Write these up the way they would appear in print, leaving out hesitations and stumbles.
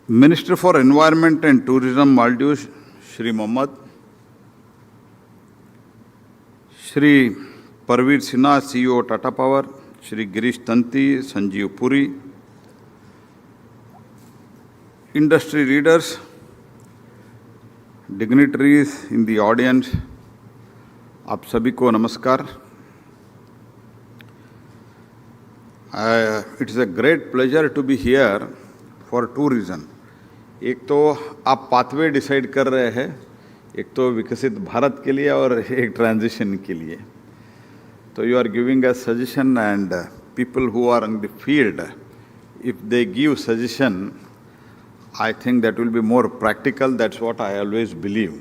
Minister for Environment and Tourism, Maldives, Shri Mohammed, Shri Parveer Sinha, CEO Tata Power, Shri Girish Tanti, Sanjeev Puri, industry leaders, dignitaries in the audience, आप सभी को नमस्कार. It is a great pleasure to be here for two reasons. एक तो आप pathway decide कर रहे हैं, एक तो विकसित भारत के लिए और एक ट्रांजिशन के लिए. तो you are giving a suggestion and people who are in the field, if they give suggestion, I think that will be more practical. That's what I always believe.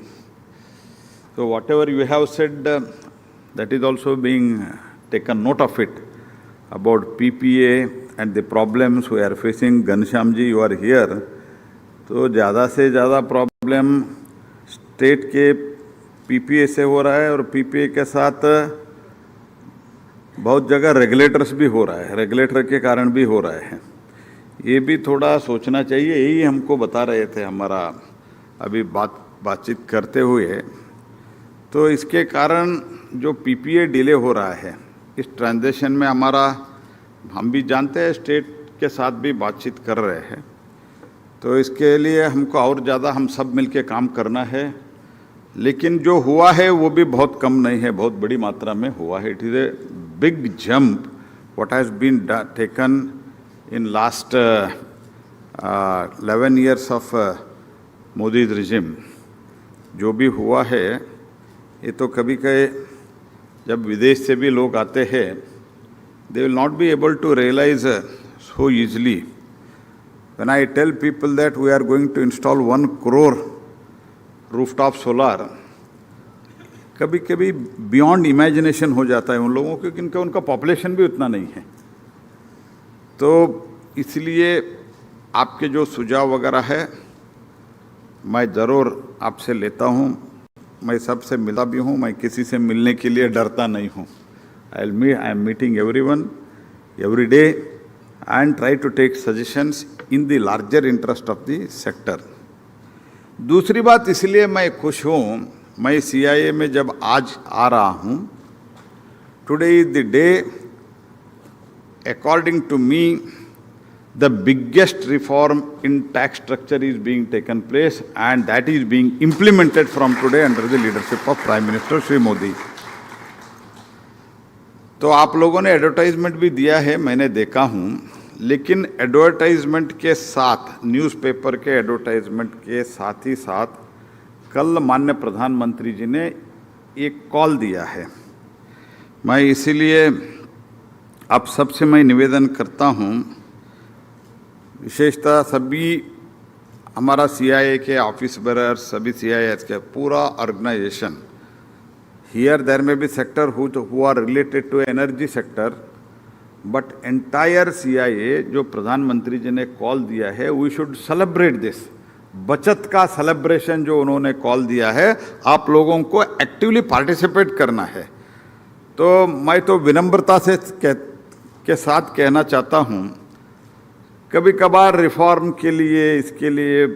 So whatever you have said, that is also being taken note of it about PPA and the problems we are facing. Ghanshyam ji, you are here. तो ज़्यादा से ज़्यादा problem state के PPA से हो रहा है और PPA के साथ बहुत जगह रेगुलेटर्स भी हो रहा है, रेगुलेटर के कारण भी हो रहा है. ये भी थोड़ा सोचना चाहिए. यही हमको बता रहे थे हमारा अभी बातचीत करते हुए. तो इसके कारण जो PPA डिले हो रहा है इस ट्रांजेक्शन में हमारा, हम भी जानते हैं, स्टेट के साथ भी बातचीत कर रहे हैं. तो इसके लिए हमको और ज़्यादा हम सब मिलके काम करना है. लेकिन जो हुआ है वो भी बहुत कम नहीं है, बहुत बड़ी मात्रा में हुआ है. It is a big jump what has been taken in last 11 years of Modi's regime. जो भी हुआ है ये तो कभी कभी जब विदेश से भी लोग आते हैं, they will not be able to realize so easily. When I tell people that we are going to install 1 crore rooftop solar, कभी कभी beyond imagination हो जाता है उन लोगों को, क्योंकि उनका पॉपुलेशन भी उतना नहीं है. तो इसलिए आपके जो सुझाव वगैरह है मैं ज़रूर आपसे लेता हूँ. मैं सबसे मिला भी हूँ, मैं किसी से मिलने के लिए डरता नहीं हूँ. I am meeting everyone every day and try to take suggestions in the larger interest of the sector. दूसरी बात, इसलिए मैं खुश हूँ, मैं CIA में जब आज आ रहा हूँ, today is the day according to me the biggest reform in tax structure is being taken place, and that is being implemented from today under the leadership of Prime Minister Shri Modi. तो आप लोगों ने advertisement भी दिया है, मैंने देखा हूँ. लेकिन एडवर्टाइजमेंट के साथ, न्यूज़पेपर के एडवर्टाइजमेंट के साथ ही साथ कल माननीय प्रधानमंत्री जी ने एक कॉल दिया है. मैं इसीलिए आप सबसे मैं निवेदन करता हूँ, विशेषतः सभी हमारा CIA के ऑफिस बेरर्स, सभी CIS के पूरा ऑर्गेनाइजेशन, हियर देयर में be sector who are related to energy sector, but entire CIA जो प्रधानमंत्री जी ने कॉल दिया है, वी शुड सेलिब्रेट दिस. बचत का सेलिब्रेशन जो उन्होंने कॉल दिया है, आप लोगों को एक्टिवली पार्टिसिपेट करना है. तो मैं तो विनम्रता से के साथ कहना चाहता हूँ, कभी कभार रिफॉर्म के लिए, इसके लिए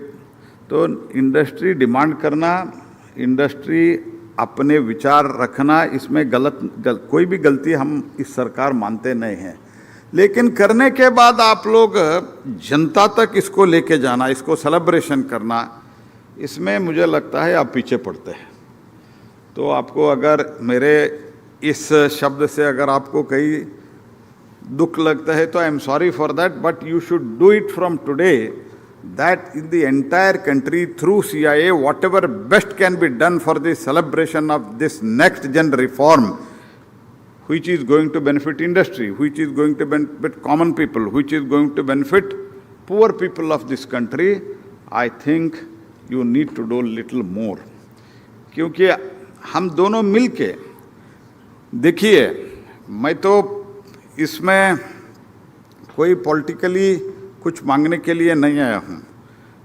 तो इंडस्ट्री डिमांड करना, इंडस्ट्री अपने विचार रखना, इसमें कोई भी गलती हम इस सरकार मानते नहीं हैं. लेकिन करने के बाद आप लोग जनता तक इसको लेके जाना, इसको सेलिब्रेशन करना, इसमें मुझे लगता है आप पीछे पड़ते हैं. तो आपको अगर मेरे इस शब्द से अगर आपको कहीं दुख लगता है तो I am sorry for that, but you should do it from today, that in the entire country through CIA whatever best can be done for the celebration of this next gen reform, which is going to benefit industry, which is going to benefit common people, which is going to benefit poor people of this country, I think you need to do little more. क्योंकि हम दोनों मिलके, देखिए, मैं तो इसमें कोई politically कुछ मांगने के लिए नहीं आया हूँ,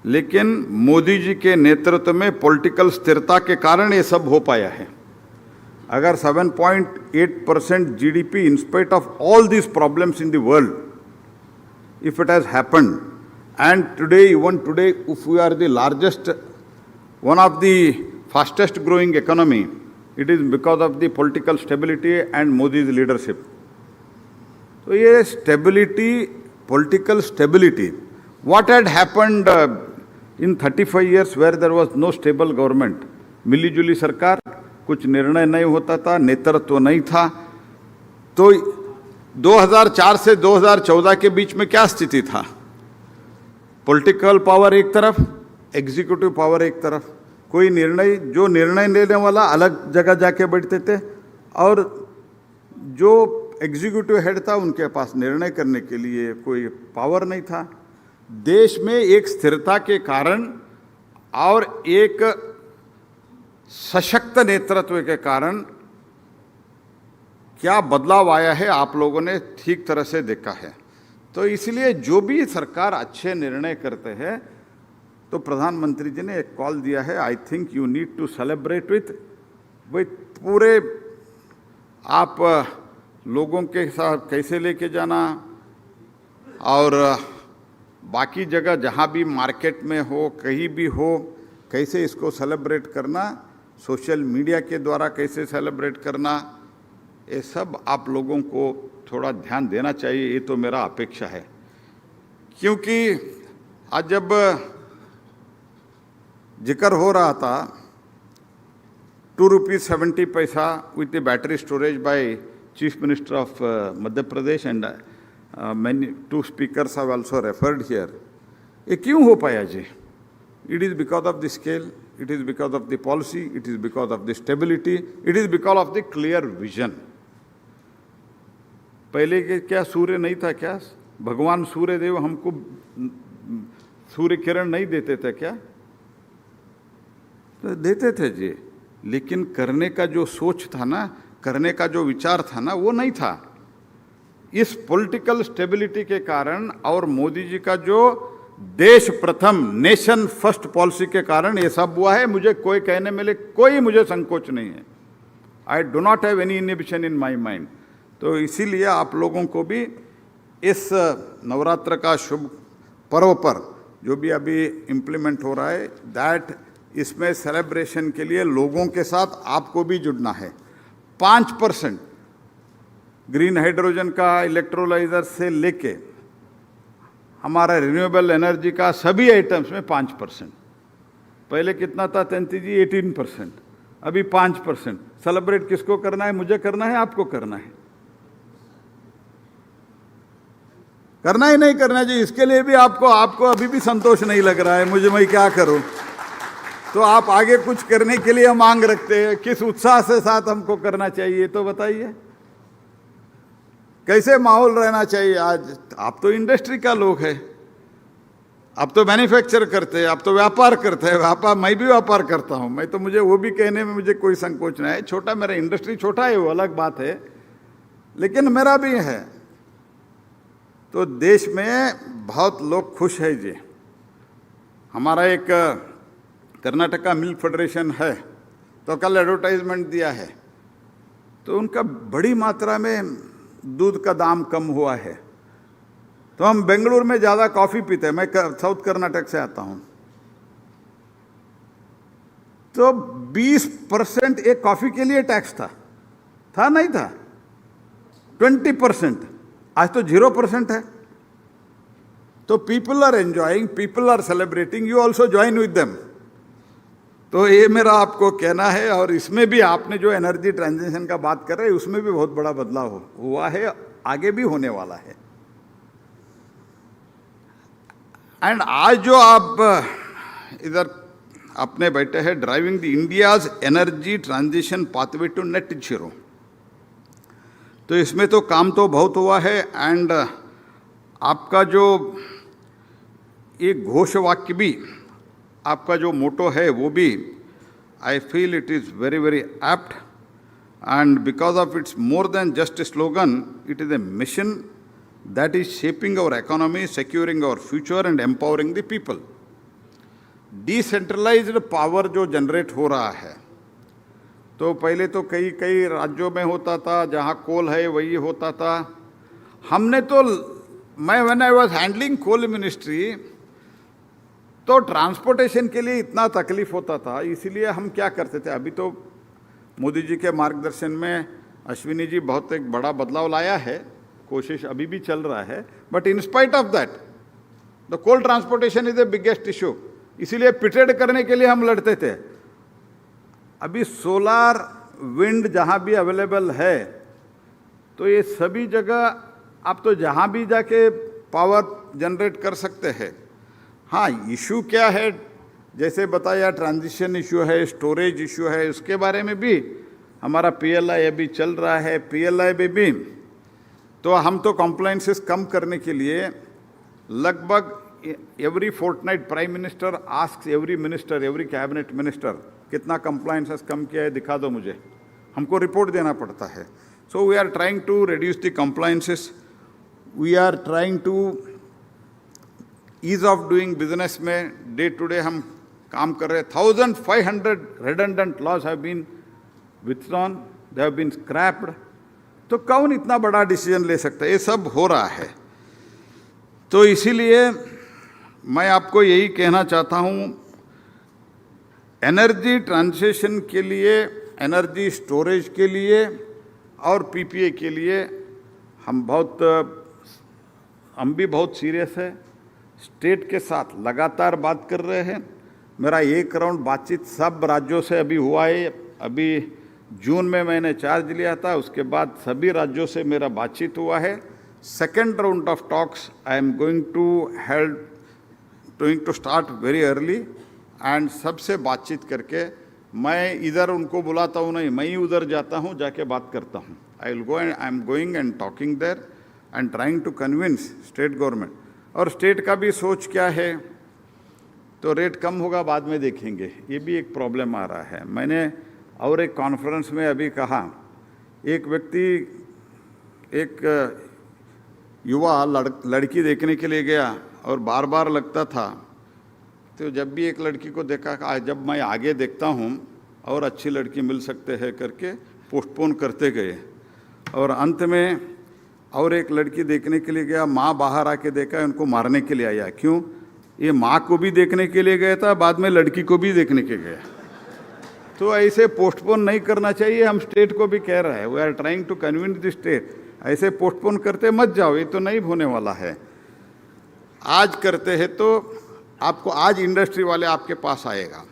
लेकिन मोदी जी के नेतृत्व में पॉलिटिकल स्थिरता के कारण ये सब हो पाया है. अगर 7.8% GDP in spite of all these problems in the world, if it has happened, And today, even today, if we are the largest, one of the fastest growing economy, it is because of the political stability and Modi's leadership. So, ये stability, political stability, what had happened in 35 years where there was no stable government, मिली जुली सरकार, कुछ निर्णय नहीं होता था, नेतृत्व नहीं था, तो 2004 से 2014 के बीच में क्या स्थिति था? पॉलिटिकल पावर एक तरफ, एग्जीक्यूटिव पावर एक तरफ, कोई निर्णय, जो निर्णय लेने वाला अलग जगह जाके बैठते थे और जो एग्जीक्यूटिव हेड था उनके पास निर्णय करने के लिए कोई पावर नहीं था। देश में एक स्थिरता के कारण और एक सशक्त नेतृत्व के कारण क्या बदलाव आया है आप लोगों ने ठीक तरह से देखा है। तो इसलिए जो भी सरकार अच्छे निर्णय करते हैं तो प्रधानमंत्री जी ने एक कॉल दिया है, I think you need to celebrate with पूरे आप लोगों के साथ कैसे लेके जाना और बाकी जगह जहाँ भी मार्केट में हो कहीं भी हो कैसे इसको सेलिब्रेट करना, सोशल मीडिया के द्वारा कैसे सेलिब्रेट करना, ये सब आप लोगों को थोड़ा ध्यान देना चाहिए, ये तो मेरा अपेक्षा है। क्योंकि आज जब जिक्र हो रहा था ₹2.70 with the battery storage by Chief Minister of Madhya Pradesh and many two speakers have also referred here. ये क्यों हो पाया जी? It is because of the scale, it is because of the policy, it is because of the stability, it is because of the clear vision. पहले के क्या सूर्य नहीं था क्या? भगवान सूर्य देव हमको सूर्य किरण नहीं देते थे क्या? तो देते थे जी, लेकिन करने का जो सोच था ना, करने का जो विचार था ना, वो नहीं था। इस पॉलिटिकल स्टेबिलिटी के कारण और मोदी जी का जो देश प्रथम, नेशन फर्स्ट पॉलिसी के कारण ये सब हुआ है। मुझे कोई कहने में कोई मुझे संकोच नहीं है। I do not have any inhibition in my mind. तो इसीलिए आप लोगों को भी इस नवरात्र का शुभ पर्व पर जो भी अभी इम्प्लीमेंट हो रहा है, दैट इसमें सेलिब्रेशन के लिए लोगों के साथ आपको भी जुड़ना है। 5% ग्रीन हाइड्रोजन का इलेक्ट्रोलाइजर से लेके हमारा रिन्यूएबल एनर्जी का सभी आइटम्स में 5%। पहले कितना था तंती जी? 18%, अभी 5%। सेलिब्रेट किसको करना है? मुझे करना है, आपको करना है। करना ही नहीं करना जी, इसके लिए भी आपको अभी भी संतोष नहीं लग रहा है, मुझे मैं क्या करूं। तो आप आगे कुछ करने के लिए मांग रखते हैं, किस उत्साह से साथ हमको करना चाहिए तो बताइए, कैसे माहौल रहना चाहिए। आज आप तो इंडस्ट्री का लोग है, आप तो मैन्युफैक्चर करते हैं, आप तो व्यापार करते हैं। व्यापार मैं भी व्यापार करता हूं, मैं तो मुझे वो भी कहने में मुझे कोई संकोच नहीं है। छोटा मेरा इंडस्ट्री छोटा है वो अलग बात है, लेकिन मेरा भी है। तो देश में बहुत लोग खुश है जी। हमारा एक कर्नाटका मिल्क फेडरेशन है, तो कल एडवर्टाइजमेंट दिया है, तो उनका बड़ी मात्रा में दूध का दाम कम हुआ है। तो हम बेंगलुरु में ज़्यादा कॉफ़ी पीते हैं, मैं साउथ कर्नाटक से आता हूँ। तो 20% एक कॉफ़ी के लिए टैक्स था नहीं था? 20%, आज तो 0% है। तो people are enjoying, people are celebrating, you also join with them. तो ये मेरा आपको कहना है। और इसमें भी आपने जो एनर्जी ट्रांजिशन का बात कर रहे हैं, उसमें भी बहुत बड़ा बदलाव हुआ है, आगे भी होने वाला है। एंड आज जो आप इधर अपने बैठे हैं, driving the India's energy transition pathway to net zero, तो इसमें तो काम तो बहुत हुआ है। एंड आपका जो एक घोष वाक्य भी, आपका जो मोटो है वो भी, I feel it is very very apt. And because of it's more than just a slogan, it is a mission that is shaping our economy, securing our future and empowering the people. Decentralised power जो generate हो रहा है, तो पहले तो कई राज्यों में होता था, जहाँ कोल है वही होता था। हमने तो, मैं when I was handling coal ministry, तो ट्रांसपोर्टेशन के लिए इतना तकलीफ होता था, इसीलिए हम क्या करते थे। अभी तो मोदी जी के मार्गदर्शन में अश्विनी जी बहुत एक बड़ा बदलाव लाया है, कोशिश अभी भी चल रहा है, but in spite of that the coal transportation is the biggest issue. इसीलिए पिटेड करने के लिए हम लड़ते थे। अभी सोलार विंड जहां भी अवेलेबल है, तो ये सभी जगह आप तो जहां भी जाके पावर जनरेट कर सकते हैं। हाँ, इशू क्या है, जैसे बताया ट्रांजिशन इशू है, स्टोरेज इशू है, उसके बारे में भी हमारा पीएलआई अभी चल रहा है। पीएलआई में भी तो हम तो कंप्लायंसेस कम करने के लिए लगभग every Fortnite prime minister asks every minister, every cabinet minister, कितना कंप्लायंसेस कम किया है दिखा दो मुझे, हमको रिपोर्ट देना पड़ता है। So we are trying to reduce the compliances, we are trying to ease of doing business में डे टू डे हम काम कर रहे हैं। 1500 redundant laws have been withdrawn, they have been scrapped। तो कौन इतना बड़ा डिसीजन ले सकता है, ये सब हो रहा है। तो इसीलिए मैं आपको यही कहना चाहता हूँ, एनर्जी ट्रांजिशन के लिए, एनर्जी स्टोरेज के लिए और पीपीए के लिए हम भी बहुत सीरियस है। स्टेट के साथ लगातार बात कर रहे हैं। मेरा एक राउंड बातचीत सब राज्यों से अभी हुआ है। अभी जून में मैंने चार्ज लिया था, उसके बाद सभी राज्यों से मेरा बातचीत हुआ है। Second round of talks I am going to start very early and सबसे बातचीत करके मैं इधर उनको बुलाता हूँ नहीं, मैं ही उधर जाता हूँ, जाके बात करता हूँ। I am going and talking there and trying to convince state government. और स्टेट का भी सोच क्या है, तो रेट कम होगा बाद में देखेंगे, ये भी एक प्रॉब्लम आ रहा है। मैंने और एक कॉन्फ्रेंस में अभी कहा, एक व्यक्ति एक युवा लड़की देखने के लिए गया और बार बार लगता था, तो जब भी एक लड़की को देखा, जब मैं आगे देखता हूँ और अच्छी लड़की मिल सकते हैं करके पोस्टपोन करते गए, और अंत में और एक लड़की देखने के लिए गया, माँ बाहर आके देखा, उनको मारने के लिए आया। क्यों? ये माँ को भी देखने के लिए गया था, बाद में लड़की को भी देखने के गया। तो ऐसे पोस्टपोन नहीं करना चाहिए, हम स्टेट को भी कह रहे हैं, we are trying to convince the state, ऐसे पोस्टपोन करते मत जाओ, ये तो नहीं होने वाला है। आज करते हैं तो आपको आज इंडस्ट्री वाले आपके पास आएगा।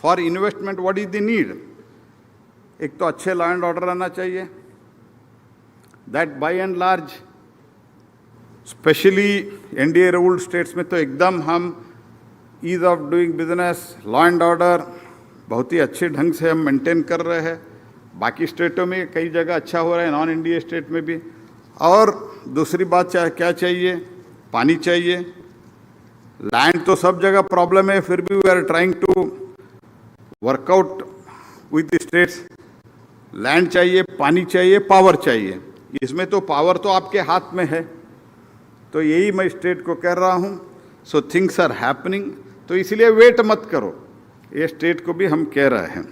For investment what is the need? एक तो अच्छे लॉ एंड ऑर्डर आना चाहिए, that by and large specially NDA ruled states में तो एकदम हम ease of doing business, law and order बहुत ही अच्छे ढंग से हम मेंटेन कर रहे हैं। बाकी स्टेटों में कई जगह अच्छा हो रहा है, नॉन एनडीए स्टेट में भी। और दूसरी बात क्या चाहिए? पानी चाहिए। लैंड तो सब जगह प्रॉब्लम है, फिर भी we are trying to work out with the states. Land चाहिए, पानी चाहिए, पावर चाहिए। इसमें तो पावर तो आपके हाथ में है, तो यही मैं स्टेट को कह रहा हूँ। सो थिंग्स आर हैपनिंग, तो इसलिए वेट मत करो, ये स्टेट को भी हम कह रहे हैं।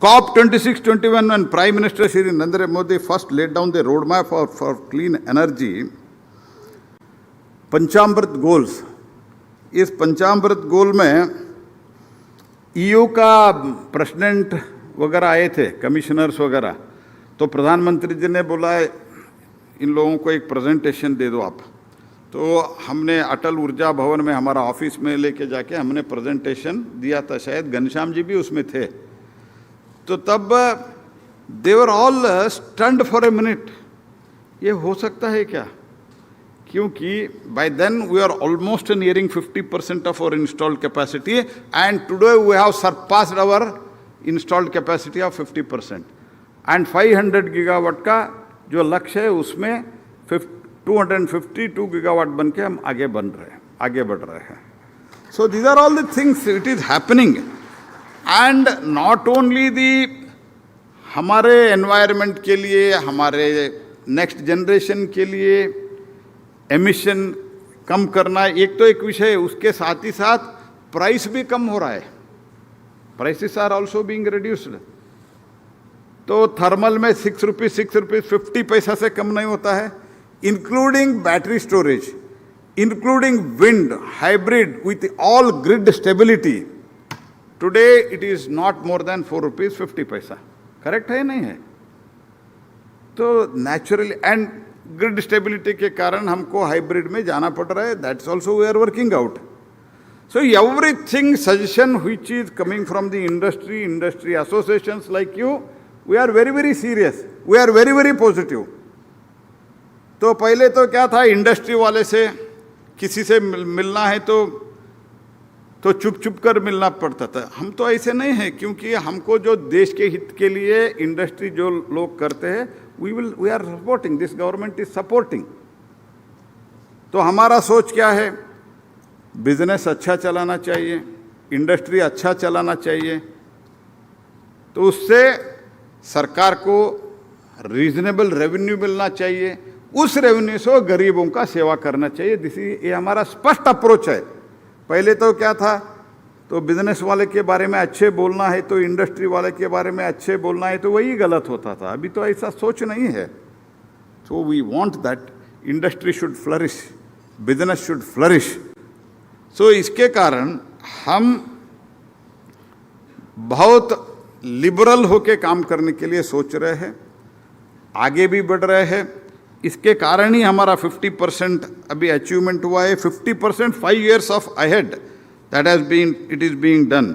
COP 26-21 when Prime Minister Shri Narendra Modi first laid down the roadmap for clean energy, Panchamrit goals, इस पंचामृत गोल में EU का प्रेसिडेंट वगैरह आए थे, कमिश्नर्स वगैरह, तो प्रधानमंत्री जी ने बोला इन लोगों को एक प्रेजेंटेशन दे दो आप। तो हमने अटल ऊर्जा भवन में हमारा ऑफिस में लेके जाके हमने प्रेजेंटेशन दिया था, शायद घनश्याम जी भी उसमें थे। तो तब they were all stunned for a minute, ये हो सकता है क्या? क्योंकि by then we are almost nearing 50% of our installed capacity and today we have surpassed our installed capacity of 50%। And 500 gigawatt का जो लक्ष्य है उसमें 252 गीगावाट बन के हम आगे बढ़ रहे हैं। So these are all the things it is happening. And not only the हमारे एनवायरनमेंट के लिए, हमारे नेक्स्ट जनरेशन के लिए एमिशन कम करना एक तो एक विषय है, उसके साथ ही साथ प्राइस भी कम हो रहा है। Prices are also being reduced. तो थर्मल में 6 रुपीज 50 पैसा से कम नहीं होता है, including battery storage. including wind, hybrid with all grid stability. Today it is not more than 4 rupees 50 paisa. Correct है नहीं है? तो naturally and grid stability के कारण हमको hybrid में जाना पड़ रहा है. That's also we are working out. So everything suggestion which is coming from the industry associations like you, we are very, very serious. We are very, very positive. तो पहले तो क्या था, इंडस्ट्री वाले से किसी से मिलना है तो चुप चुप कर मिलना पड़ता था. हम तो ऐसे नहीं हैं, क्योंकि हमको जो देश के हित के लिए इंडस्ट्री जो लोग करते हैं, we are supporting, this government is supporting. तो हमारा सोच क्या है, बिजनेस अच्छा चलाना चाहिए, इंडस्ट्री अच्छा चलाना चाहिए, तो उससे सरकार को रीजनेबल रेवेन्यू मिलना चाहिए, उस रेवेन्यू से गरीबों का सेवा करना चाहिए. ये हमारा स्पष्ट अप्रोच है. पहले तो क्या था, तो बिजनेस वाले के बारे में अच्छे बोलना है, तो इंडस्ट्री वाले के बारे में अच्छे बोलना है, तो वही गलत होता था. अभी तो ऐसा सोच नहीं है. So we want that industry should flourish, business should flourish. So इसके कारण हम बहुत लिबरल होके काम करने के लिए सोच रहे हैं, आगे भी बढ़ रहे हैं. इसके कारण ही हमारा 50% अभी अचीवमेंट हुआ है. 50% 5 years of ahead that has been, it is being done.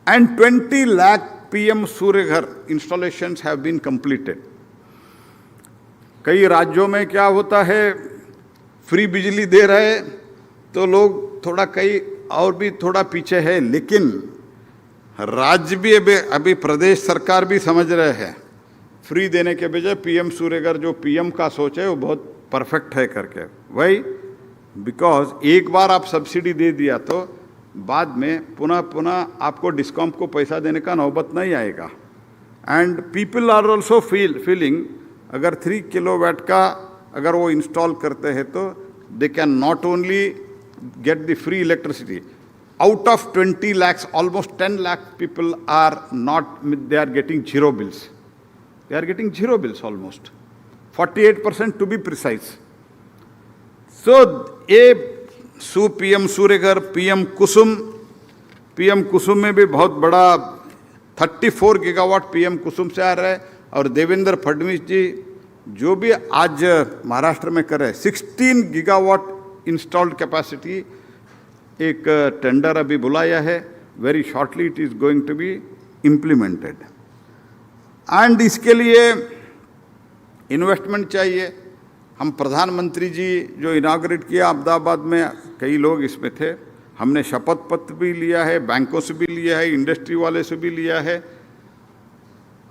And 20 lakh PM Surya Ghar installations have been completed. कई राज्यों में क्या होता है, फ्री बिजली दे रहे तो लोग थोड़ा कई और भी थोड़ा पीछे है, लेकिन राज्य भी अभी प्रदेश सरकार भी समझ रहे हैं फ्री देने के बजाय पीएम सूर्य घर जो पीएम का सोच है वो बहुत परफेक्ट है करके. वही बिकॉज एक बार आप सब्सिडी दे दिया तो बाद में पुनः आपको डिस्कॉम को पैसा देने का नौबत नहीं आएगा. And people are also feeling अगर 3 किलोवाट का अगर वो इंस्टॉल करते हैं तो they can not only get the free electricity. Out of 20 lakhs, almost 10 lakh people are not, they are getting zero bills. They are getting zero bills almost. 48% to be precise. So, PM Surya Ghar, PM Kusum में भी बहुत बड़ा 34 gigawatt PM कुसुम से आ रहा है. और देवेंद्र फडणवीस जी जो भी आज महाराष्ट्र में कर रहे हैं, 16 गीगावाट इंस्टॉल्ड कैपेसिटी, एक टेंडर अभी बुलाया है. Very shortly it is going to be implemented. And इसके लिए इन्वेस्टमेंट चाहिए. हम प्रधानमंत्री जी जो इनाग्रेट किया अहमदाबाद में, कई लोग इसमें थे. हमने शपथ पत्र भी लिया है, बैंकों से भी लिया है, इंडस्ट्री वाले से भी लिया है,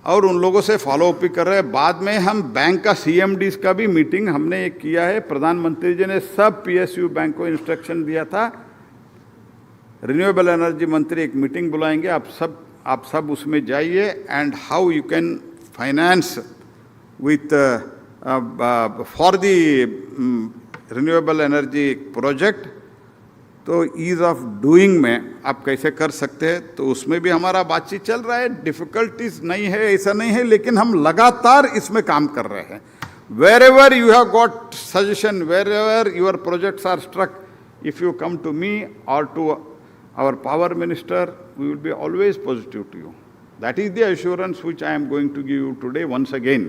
और उन लोगों से फॉलो अप भी कर रहे हैं. बाद में हम बैंक का CMDs का भी मीटिंग हमने एक किया है. प्रधानमंत्री जी ने सब PSU बैंक को इंस्ट्रक्शन दिया था, रिन्यूएबल एनर्जी मंत्री एक मीटिंग बुलाएंगे, आप सब उसमें जाइए. And how you can finance with for the renewable energy project, तो ईज ऑफ डूइंग में आप कैसे कर सकते हैं, तो उसमें भी हमारा बातचीत चल रहा है. डिफिकल्टीज नहीं है, ऐसा नहीं है, लेकिन हम लगातार इसमें काम कर रहे हैं. Wherever you have got suggestion, wherever your projects are struck, if you come to me और to our power minister, we will be always positive to you. That is the assurance which I am going to give you today once again,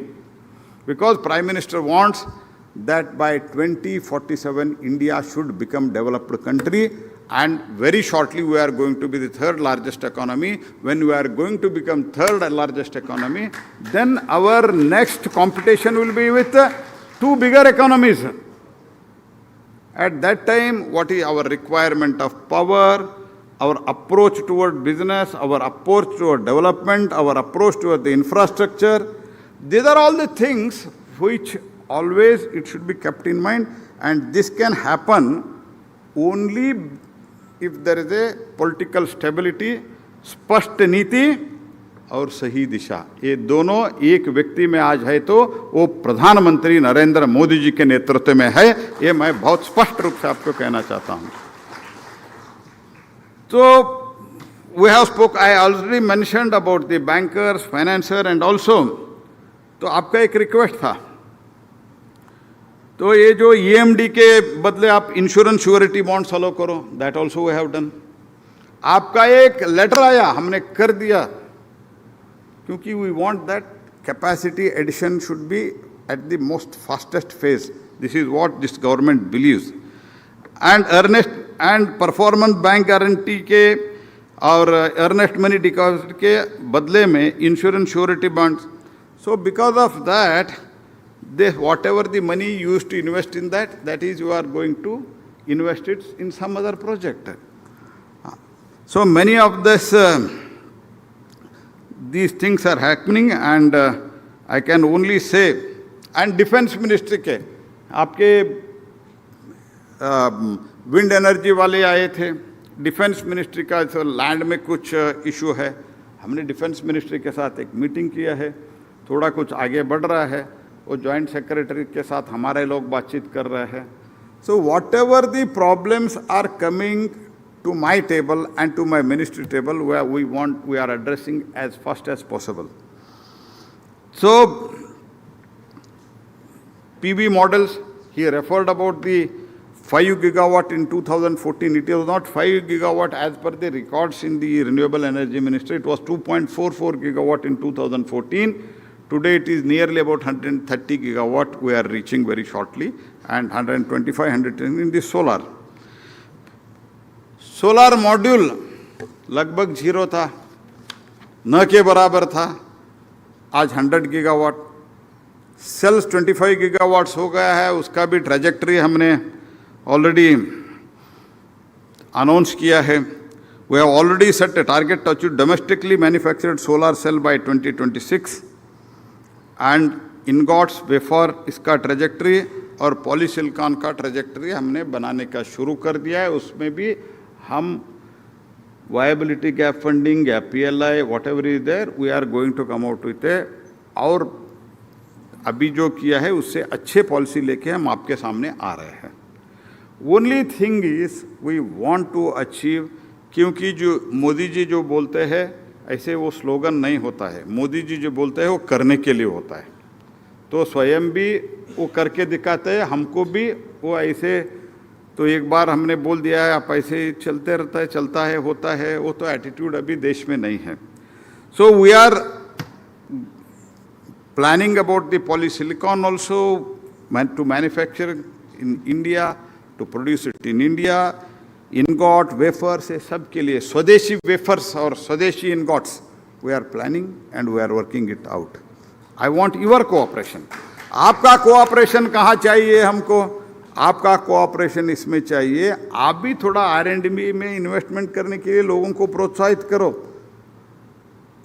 because prime minister wants that by 2047 India should become developed country, and very shortly we are going to be the 3rd largest economy. When we are going to become 3rd largest economy, then our next competition will be with 2 bigger economies. At that time, what is our requirement of power, our approach toward business, our approach toward development, our approach toward the infrastructure, these are all the things which always it should be kept in mind. And this can happen only if there is a political stability, स्पष्ट नीति और सही दिशा. ये दोनों एक व्यक्ति में आज है तो वो प्रधानमंत्री नरेंद्र मोदी जी के नेतृत्व में है. ये मैं बहुत स्पष्ट रूप से आपको कहना चाहता हूं. तो we have spoke, I already mentioned about the bankers, financier and also, तो आपका एक रिक्वेस्ट था तो ये जो EMD के बदले आप इंश्योरेंस श्योरिटी बॉन्ड्स अलो करो, that also we have done. आपका एक लेटर आया, हमने कर दिया, क्योंकि we want that capacity addition should be at the most fastest phase. This is what this government believes. And earnest and performance bank guarantee के और अर्नेस्ट मनी डिपॉजिट के बदले में insurance surety bonds. So because of that, this whatever the money you used to invest in that is you are going to invest it in some other project. So many of this these things are happening, and I can only say, and defense ministry के आपके wind energy वाले आए थे, defence ministry का land में कुछ issue है, हमने डिफेंस मिनिस्ट्री के साथ एक मीटिंग किया है, थोड़ा कुछ आगे बढ़ रहा है, वो जॉइंट सेक्रेटरी के साथ हमारे लोग बातचीत कर रहे हैं। So whatever the problems are coming to my table and to my ministry table, we are addressing as fast as possible. So PV models, he referred about the 5 gigawatt in 2014. It was not 5 gigawatt as per the records in the Renewable Energy Ministry. It was 2.44 gigawatt in 2014. Today it is nearly about 130 gigawatt we are reaching very shortly, and 125, 110 in the solar. Solar module लगभग 0 था, न के बराबर था, आज 100 gigawatt. Sales 25 gigawatts हो गया है, उसका भी ट्रेजेक्टरी हमने ऑलरेडी अनाउंस किया है। We have already set a target to achieve domestically manufactured solar cell by 2026 and ingots wafer, इसका ट्रेजेक्टरी और पॉलीसिलिकॉन का ट्रेजेक्टरी हमने बनाने का शुरू कर दिया है। उसमें भी हम वायबिलिटी गैप फंडिंग या PLI whatever is there, we are going to come out with a, और अभी जो किया है उससे अच्छे पॉलिसी लेके हम आपके सामने आ रहे हैं। Only thing is we want to achieve, क्योंकि जो मोदी जी जो बोलते हैं ऐसे वो स्लोगन नहीं होता है, मोदी जी जो बोलते हैं वो करने के लिए होता है। तो स्वयं भी वो करके दिखाते हैं, हमको भी वो ऐसे, तो एक बार हमने बोल दिया है आप ऐसे ही चलते रहता है, चलता है, होता है, वो तो एटीट्यूड अभी देश में नहीं है। So we are planning about the polysilicon also to manufacture in India, to produce it in India, ingot, wafers, ये सब के लिए स्वदेशी wafers और स्वदेशी ingots we are planning and we are working it out. I want your cooperation. आपका cooperation कहाँ चाहिए हमको? आपका cooperation इसमें चाहिए। आप भी थोड़ा R&D में इन्वेस्टमेंट करने के लिए लोगों को प्रोत्साहित करो।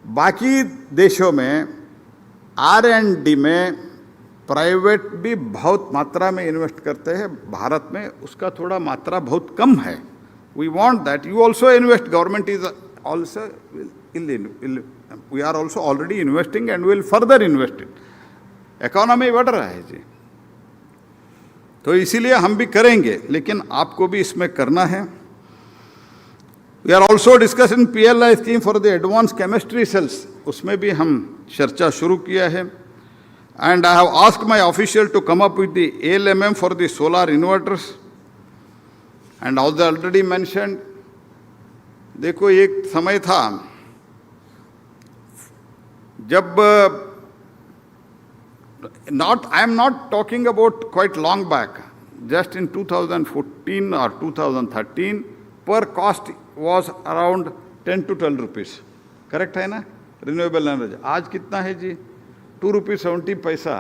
बाकी देशों में R&D में प्राइवेट भी बहुत मात्रा में इन्वेस्ट करते हैं, भारत में उसका थोड़ा मात्रा बहुत कम है। We want that you also invest, government is also we are also already investing and will further invest it. Economy बढ़ रहा है जी, तो इसीलिए हम भी करेंगे, लेकिन आपको भी इसमें करना है। We are also discussing PLI scheme for the advance chemistry cells, उसमें भी हम चर्चा शुरू किया है। And I have asked my official to come up with the ALMM for the solar inverters and already mentioned. देखो एक समय था जब I am not talking about quite long back, just in 2014 और 2013 पर cost was around 10 to 12 rupees, correct है ना renewable energy. आज कितना है जी? 2 रुपीज़ 70 पैसा।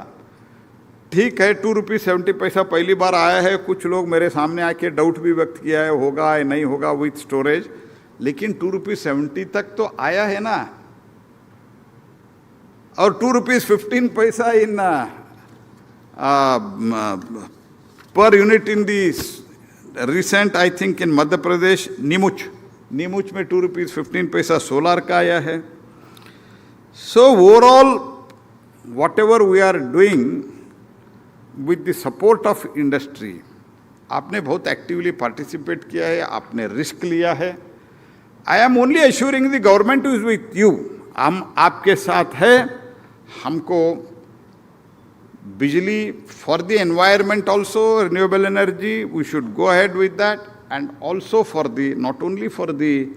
ठीक है, 2 रुपीज़ 70 पैसा पहली बार आया है। कुछ लोग मेरे सामने आके डाउट भी व्यक्त किया है, होगा या नहीं होगा विथ स्टोरेज, लेकिन 2 रुपीज़ 70 तक तो आया है ना। और 2 rupees 15 paisa in per unit in this recent, I think in Madhya Pradesh Neemuch में 2 रुपीज़ 15 पैसा सोलार का आया है। So overall whatever we are doing with the support of industry, आपने बहुत एक्टिवली पार्टिसिपेट किया है, आपने रिस्क लिया है। I am only assuring the government is with you, हम आपके साथ है। हमको Bijli for the environment also, renewable energy, we should go ahead with that, and also for the, not only for the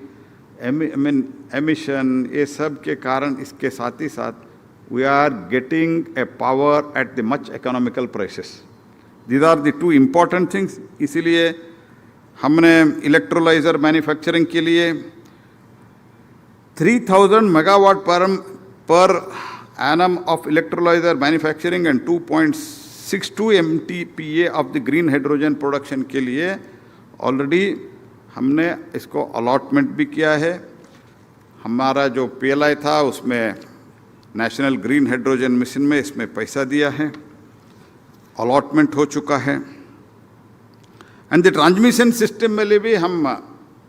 emission, ये सब के कारण इसके साथ ही साथ we are getting a power at the much economical prices. These are the two important things. इसीलिए हमने electrolyser manufacturing के लिए 3000 megawatt per annum of electrolyzer manufacturing and 2.62 MTPA of the green hydrogen production के लिए already हमने इसको allotment भी किया है. हमारा जो PLI था उसमें नेशनल ग्रीन हाइड्रोजन मिशन में इसमें पैसा दिया है, अलॉटमेंट हो चुका है. एंड द ट्रांसमिशन सिस्टम में भी हम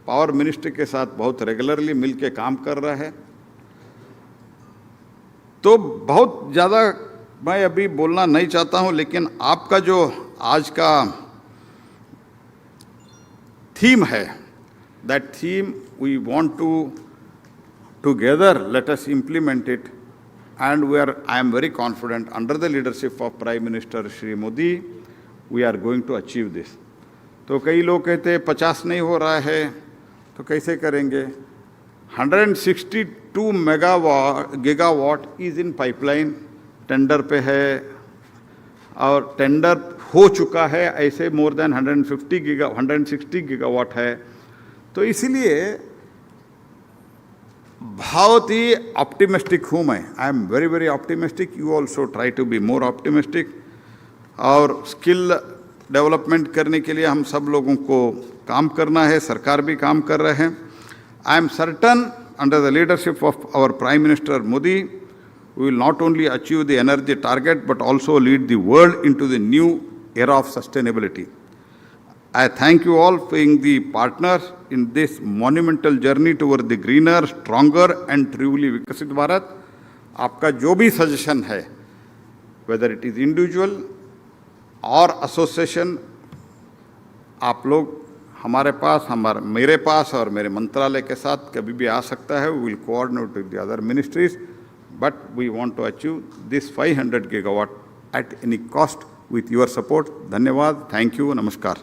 पावर मिनिस्ट्री के साथ बहुत रेगुलरली मिल के काम कर रहा है. तो बहुत ज़्यादा मैं अभी बोलना नहीं चाहता हूं, लेकिन आपका जो आज का थीम है, that theme we want to together let us implement it, and I am very confident under the leadership of Prime Minister Shri Modi, we are going to achieve this. तो कई लोग कहते हैं 50 नहीं हो रहा है तो कैसे करेंगे. 162 gigawatt is in pipeline, tender पे है और टेंडर हो चुका है. ऐसे मोर देन 160 गीगावाट है. तो इसीलिए बहुत ही ऑप्टिमिस्टिक हूँ मैं. I am very very optimistic. You also try to be more optimistic. और स्किल डेवलपमेंट करने के लिए हम सब लोगों को काम करना है, सरकार भी काम कर रहे हैं. I am certain under the leadership of our prime minister Modi, we will not only achieve the energy target but also lead the world into the new era of sustainability. I thank you all for being the partners in this monumental journey toward the greener, stronger and truly विकसित भारत. आपका जो भी suggestion है, whether it is individual और association, आप लोग हमारे पास, मेरे पास और मेरे मंत्रालय के साथ कभी भी आ सकता है. We will coordinate with the other ministries, but we want to achieve this 500 gigawatt at any cost with your support. धन्यवाद. Thank you. नमस्कार.